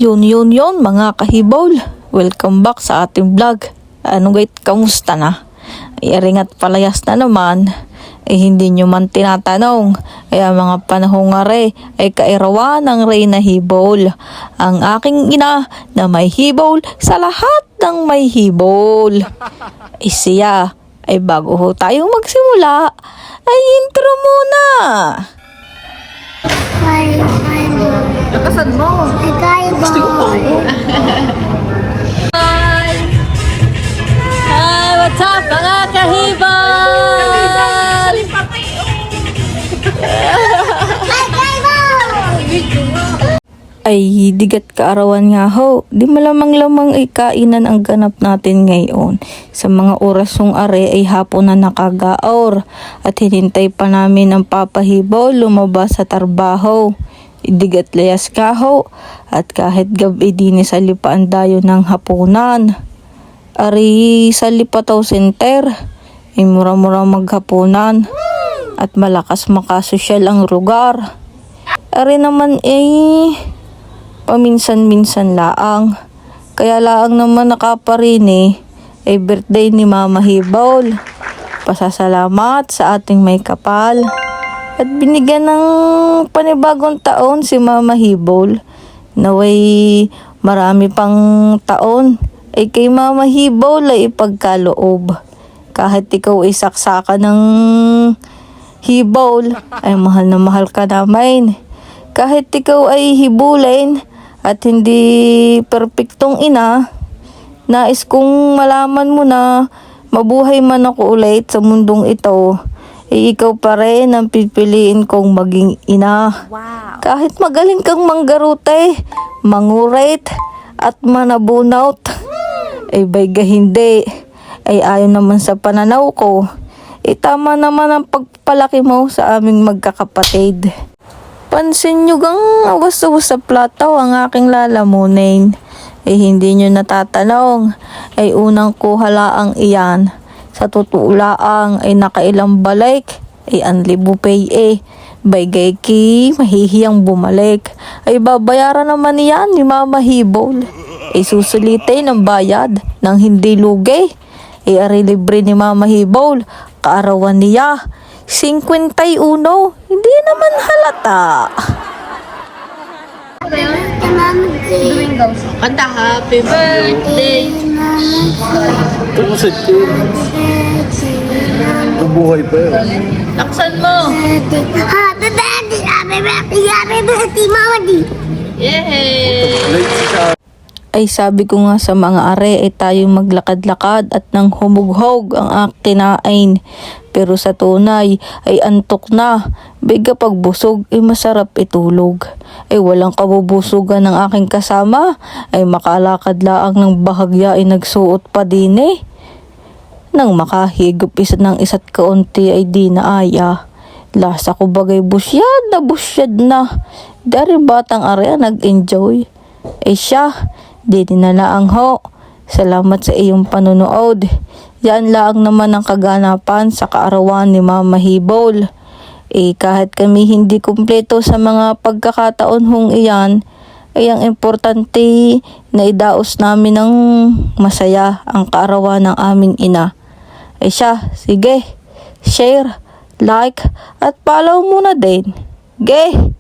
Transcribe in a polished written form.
Yun mga kahibol. Welcome back sa ating vlog. Ano gayt, kamusta na? Ringat palayas na naman. Hindi nyo man tinatanong. Mga panahong are ay kairawan ng Reyna Hibol. Ang aking ina na may hibol sa lahat ng may hibol. Siya ay bago ho tayong magsimula ay intro muna. Nakasan mo? Hi! Hi! What's up mga kahibal? Ay, digat kaarawan nga ho. Di malamang-lamang ay kainan ang ganap natin ngayon. Sa mga orasong are ay hapon na nakagaor. At hinintay pa namin ang papahibol lumabas sa trabaho. Idigat layas ka ho. At kahit gabi din sa lipaan dayo ng hapunan. Ari sa Lipataw Center ay mura-mura maghapunan. At malakas makasosyal ang lugar. Ari naman paminsan-minsan laang. Kaya laang naman nakaparini ay birthday ni Mama Hibol. Pasasalamat sa ating may kapal. At binigyan ng panibagong taon si Mama Hibol. Naway marami pang taon ay kay Mama Hibol ay ipagkaloob. Kahit ikaw ay saksaka ng hibol ay mahal na mahal ka namin. Kahit ikaw ay hibulin at hindi perpektong ina, nais kong malaman mo na mabuhay man ako ulit sa mundong ito, ikaw pa rin ang pipiliin kong maging ina. Wow. Kahit magaling kang manggarute, mangurit, at manabunaut, bayga hindi, ay ayon naman sa pananaw ko, tama naman ang pagpalaki mo sa aming magkakapatid. Pansin nyo gang awas-awas sa plataw ang aking lalamunin. Hindi nyo natatanong, ay unang kuha laang iyan. Sa totoo laang ay nakailang balik, anlibo pay Baygay ki, mahihiyang bumalik. Babayaran naman yan ni Mama Hibol. Susulitin ang bayad ng hindi lugi. Ari libre ni Mama Hibol, kaarawan niya. 51, hindi naman halata. Kanta happy birthday. Kamusta yun? Nabuhay pa yun. Taksan mo. Happy birthday, happy birthday, Mama D. Yay! Late siya. Ay sabi ko nga sa mga are ay tayong maglakad-lakad at nang humughog ang kinain. Pero sa tunay ay antok na. Biga pagbusog ay masarap itulog. Walang kabubusugan ng aking kasama. Makalakad laang ng bahagya ay nagsuot pa din Nang makahigop isa ng isa't kaunti ay di na aya. Lasa ko bagay busyad na. Dari batang are nag-enjoy. Siya, di dinalaang ho. Salamat sa iyong panunood. Yan lang naman ang kaganapan sa kaarawan ni Mama Hibol. Kahit kami hindi kumpleto sa mga pagkakataon hong iyan, ang importante na idaos namin ng masaya ang kaarawan ng aming ina. Siya, sige, share, like, at follow muna din. Ge!